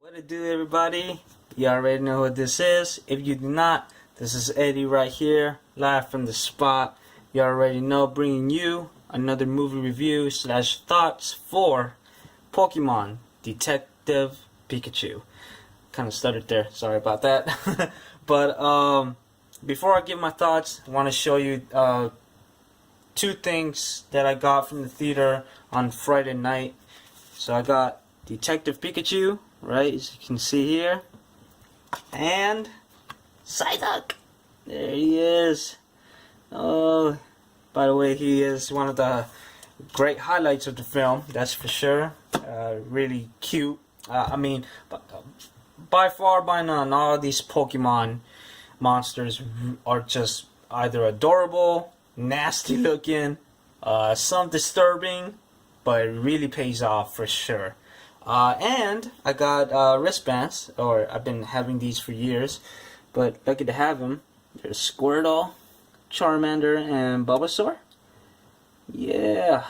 What it do, everybody? You already know what this is. If you do not, this is Eddie right here, live from the spot. You already know, bringing you another movie review slash thoughts for Pokemon Detective Pikachu. Kind of stuttered there. Sorry about that. But before I give my thoughts, I want to show you two things that I got from the theater on Friday night. So I got Detective Pikachu, right, as you can see here, and Psyduck. There he is. Oh, by the way, he is one of the great highlights of the film, that's for sure. Really cute. By far, by none, all these Pokemon monsters are just either adorable, nasty looking, some disturbing, but it really pays off for sure. And I got wristbands, or I've been having these for years, but lucky to have them. There's Squirtle, Charmander, and Bulbasaur. Yeah,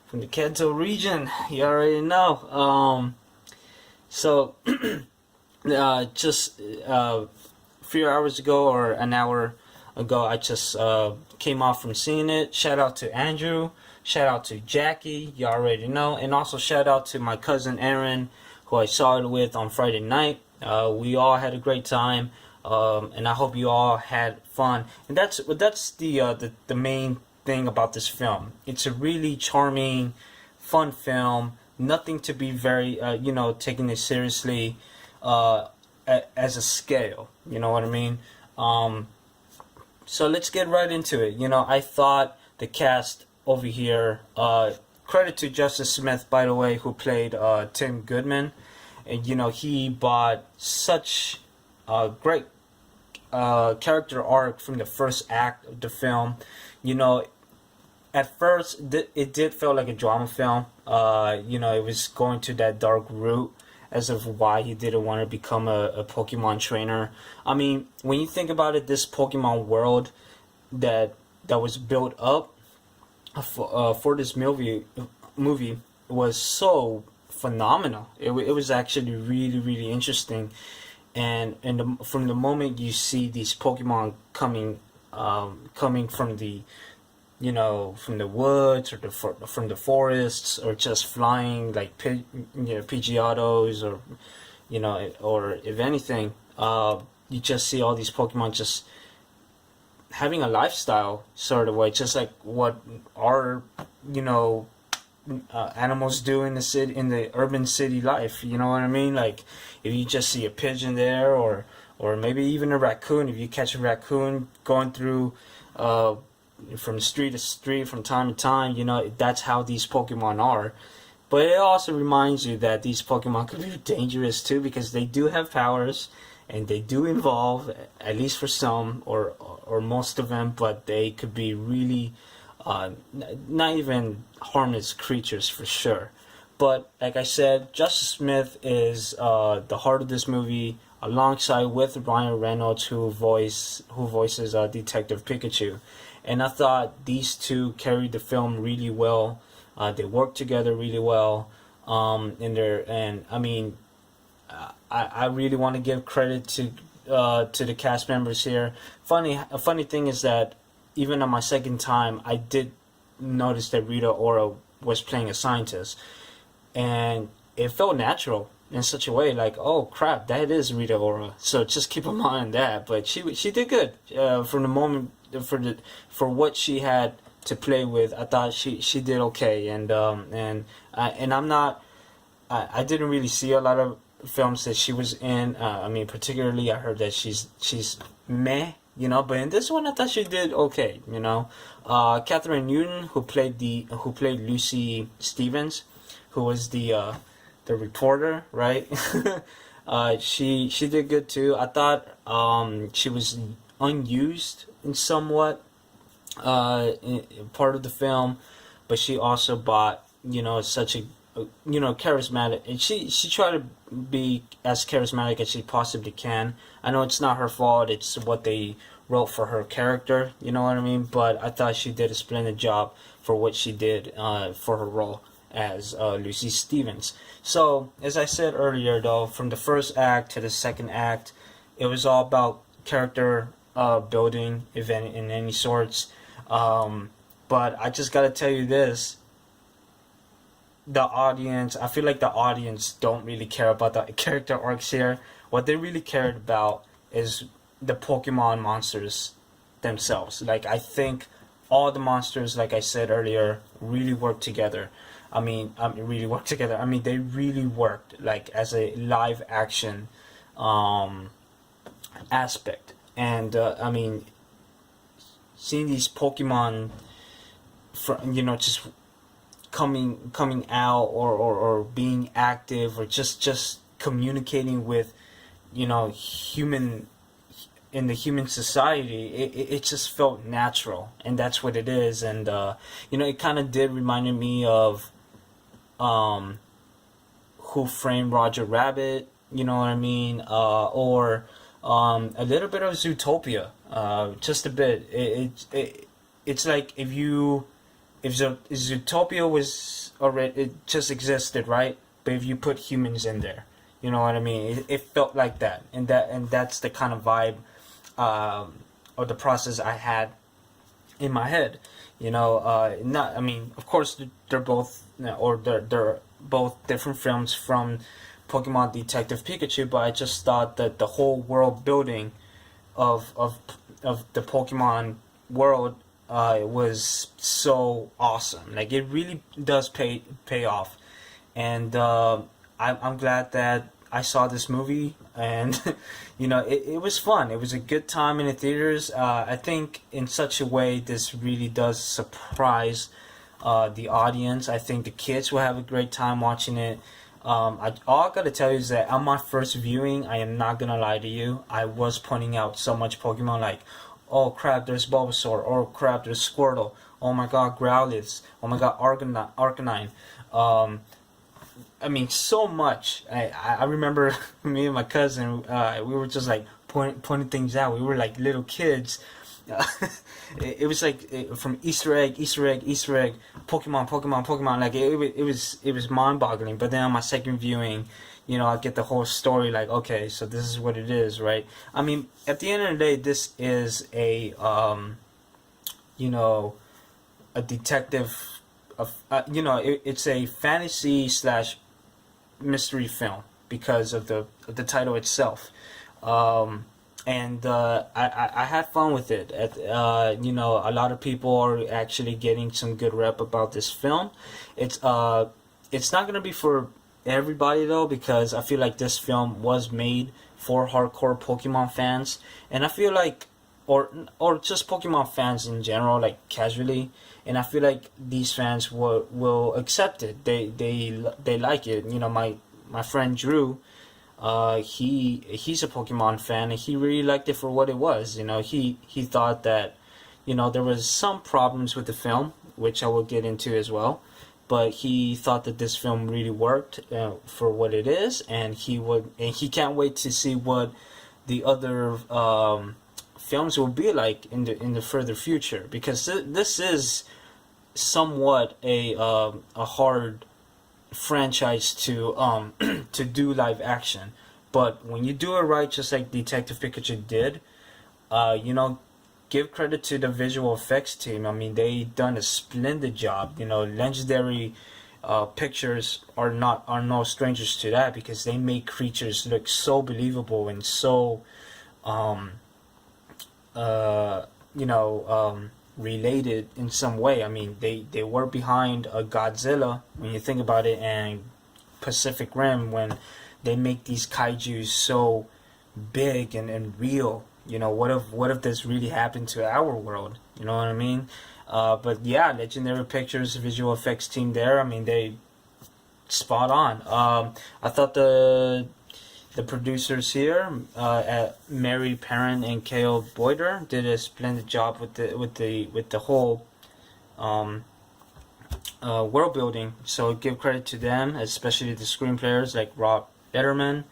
from the Kanto region, you already know. So just a few hours ago, or an hour ago, I just came off from seeing it. Shout out to Andrew. Shout out to Jackie, you already know, and also shout out to my cousin Aaron, who I saw it with on Friday night. We all had a great time, and I hope you all had fun. And that's the main thing about this film. It's a really charming, fun film. Nothing to be very, taking it seriously as a scale. You know what I mean? So let's get right into it. I thought the cast over here, credit to Justice Smith, by the way, who played Tim Goodman. And he brought such a great character arc from the first act of the film. At first it did feel like a drama film. It was going to that dark route as of why he didn't want to become a Pokemon trainer. I mean, when you think about it, this Pokemon world that was built up for this movie was so phenomenal. It was actually really, really interesting, and from the moment you see these Pokemon coming from the from the woods, or from the forests, or just flying like Pidgeotos, or if anything, you just see all these Pokemon just having a lifestyle sort of way, just like what our animals do in the city, in the urban city life. You know what I mean? Like if you just see a pigeon there, or maybe even a raccoon. If you catch a raccoon going through from street to street from time to time, that's how these Pokemon are. But it also reminds you that these Pokemon could be dangerous too, because they do have powers, and they do evolve, at least for some, or most of them, but they could be really not even harmless creatures for sure. But like I said, Justice Smith is the heart of this movie, alongside with Ryan Reynolds, who voices Detective Pikachu. And I thought these two carried the film really well. They worked together really well. I really want to give credit to the cast members here. A funny thing is that even on my second time, I did notice that Rita Ora was playing a scientist, and it felt natural in such a way, like, oh crap, that is Rita Ora. So just keep in mind that. But she did good from the moment, for what she had to play with. I thought she did okay, and I'm not. I didn't really see a lot of films that she was in. Particularly, I heard that she's meh, but in this one, I thought she did okay. Catherine Newton, who played Lucy Stevens, who was the reporter, right? She did good too. I thought she was unused in somewhat in part of the film, but she also brought such a charismatic, and she tried to be as charismatic as she possibly can. I know it's not her fault, it's what they wrote for her character, you know what I mean? But I thought she did a splendid job for what she did for her role. as Lucy Stevens. So, as I said earlier, though, from the first act to the second act, it was all about character building, if any, in any sorts. But I just gotta tell you this: the audience, I feel like the audience don't really care about the character arcs here. What they really cared about is the Pokemon monsters themselves. Like, I think all the monsters, like I said earlier, really work together. Really work together. I mean, they really worked like as a live action um, aspect. And seeing these Pokemon, just coming out, or being active, or just communicating with human in the human society, it just felt natural, and that's what it is. And it kind of did reminded me of um, Who Framed Roger Rabbit, you know what I mean, or a little bit of Zootopia, just a bit. It's like if Zootopia was already, it just existed, right? But if you put humans in there, you know what I mean? It felt like that, and that's the kind of vibe, or the process I had in my head. Not. I mean, of course, they're both, or they're both different films from Pokemon Detective Pikachu, but I just thought that the whole world building of the Pokemon world was so awesome. Like, it really does pay off, and I'm glad that I saw this movie, and it was fun. It was a good time in the theaters. I think in such a way this really does surprise the audience. I think the kids will have a great time watching it. All I gotta tell you is that on my first viewing, I am not gonna lie to you, I was pointing out so much Pokemon, like, oh crap, there's Bulbasaur, oh crap, there's Squirtle, oh my god, Growlithe, oh my god, Arcanine. So much. I remember me and my cousin, we were just like pointing things out. We were like little kids. It was like from Easter egg, Pokemon. Like, it was mind boggling. But then on my second viewing, I get the whole story. Like, okay, so this is what it is, right? I mean, at the end of the day, this is a detective. It's a fantasy slash mystery film because of the title itself. And I had fun with it. A lot of people are actually getting some good rep about this film. It's not gonna be for everybody though, because I feel like this film was made for hardcore Pokemon fans, and I feel like, or just Pokemon fans in general, like casually. And I feel like these fans will accept it. They like it. My friend Drew, he's a Pokemon fan, and he really liked it for what it was. He thought that there was some problems with the film, which I will get into as well. But he thought that this film really worked for what it is, and he can't wait to see what the other films will be like in the further future, because this is somewhat a hard franchise to to do live action. But when you do it right, just like Detective Pikachu did, give credit to the visual effects team. I mean, they done a splendid job. Legendary pictures are no strangers to that, because they make creatures look so believable and so related in some way. I mean, they were behind a Godzilla, when you think about it, and Pacific Rim, when they make these kaijus so big and real. What if this really happened to our world? You know what I mean? But yeah, Legendary Pictures visual effects team there, I mean, they spot on. I thought the producers here, Mary Perrin and Cale Boyder, did a splendid job with the whole world building. So give credit to them, especially the screenplayers like Rob Letterman,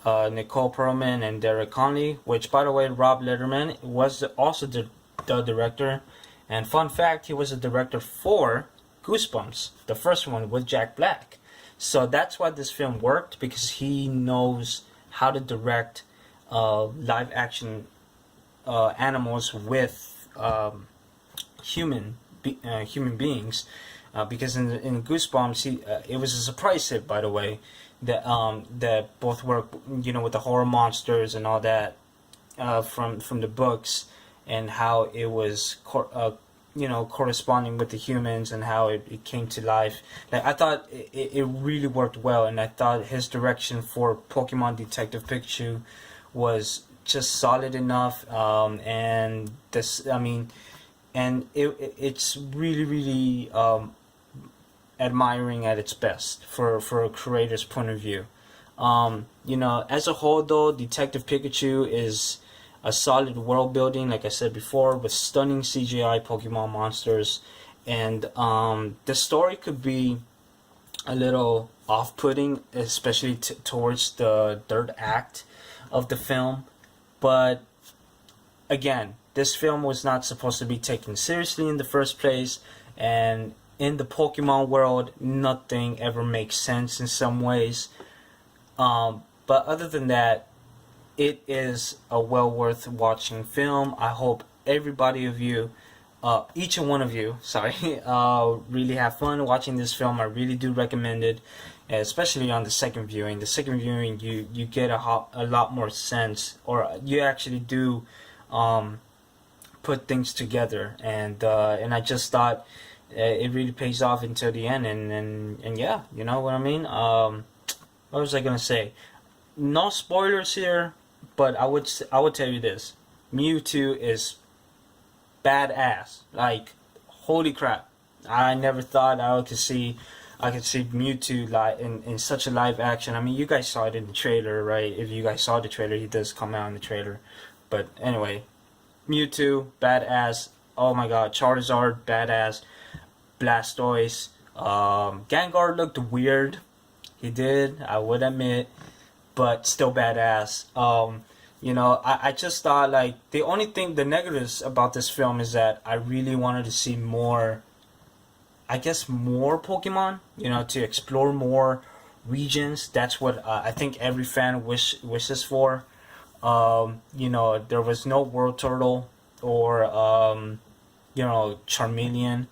Nicole Perlman, and Derek Conley. Which, by the way, Rob Letterman was also the director. And fun fact, he was a director for Goosebumps, the first one with Jack Black. So that's why this film worked, because he knows how to direct live action animals with human beings. Because in Goosebumps, it was a surprise hit, by the way, that both work, with the horror monsters and all that from the books, and how it was corresponding with the humans, and how it came to life. Like, I thought it really worked well, and I thought his direction for Pokemon Detective Pikachu was just solid enough. And it's really, really admiring at its best for a creator's point of view. As a whole, though, Detective Pikachu is a solid world building, like I said before, with stunning CGI Pokemon monsters. And the story could be a little off-putting, especially towards the third act of the film. But again, this film was not supposed to be taken seriously in the first place, and in the Pokemon world, nothing ever makes sense in some ways. But other than that, it is a well worth watching film. I hope everybody of you, each and one of you, really have fun watching this film. I really do recommend it, especially on the second viewing. The second viewing, you get a lot more sense, or you actually do put things together, and I just thought it really pays off until the end, and yeah, you know what I mean. What was I gonna say? No spoilers here, but I would tell you this: Mewtwo is badass. Like, holy crap! I never thought I could see Mewtwo in such a live action. I mean, you guys saw it in the trailer, right? If you guys saw the trailer, he does come out in the trailer. But anyway, Mewtwo, badass. Oh my god, Charizard, badass. Blastoise. Gengar looked weird. He did, I would admit, but still badass. I just thought, like, the negatives about this film is that I really wanted to see more, I guess, more Pokemon, to explore more regions. That's what I think every fan wishes for. There was no World Turtle, or Charmeleon,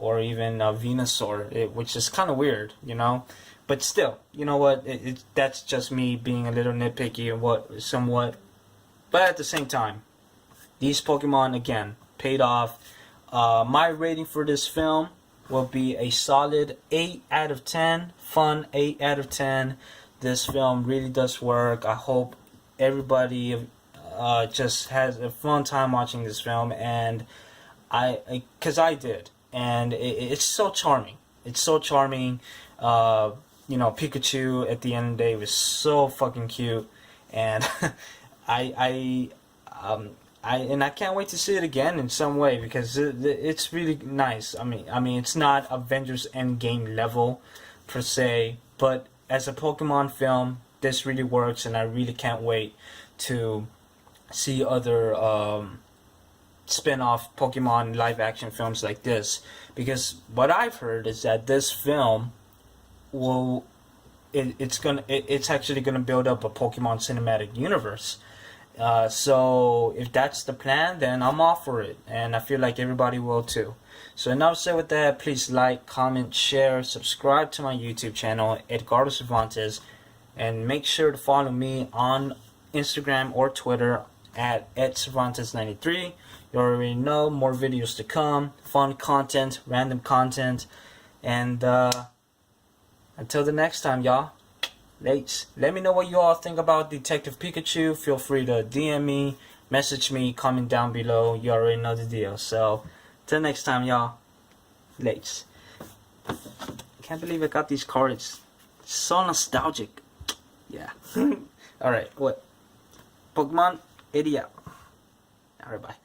or even Venusaur, which is kind of weird, But still, you know what? That's just me being a little nitpicky and somewhat. But at the same time, these Pokemon, again, paid off. My rating for this film will be a solid 8 out of 10. Fun 8 out of 10. This film really does work. I hope everybody just has a fun time watching this film, and because I did. And it's so charming. It's so charming. Pikachu at the end of the day was so fucking cute, and I can't wait to see it again in some way, because it's really nice. I mean, it's not Avengers Endgame level per se, but as a Pokemon film, this really works, and I really can't wait to see other spin-off Pokemon live-action films like this, because what I've heard is that this film it's actually gonna build up a Pokemon cinematic universe. So if that's the plan, then I'm all for it, and I feel like everybody will too. So enough said with that. Please like, comment, share, subscribe to my YouTube channel, Edgardo Cervantes, and make sure to follow me on Instagram or Twitter at EdCervantes93. You already know, more videos to come, fun content, random content, and until the next time, y'all. Let me know what you all think about Detective Pikachu. Feel free to DM me, message me, comment down below. You already know the deal. So, till next time, y'all. Lates. Can't believe I got these cards. So nostalgic. Yeah. Alright, what? Pokemon, idiot. Alright, bye.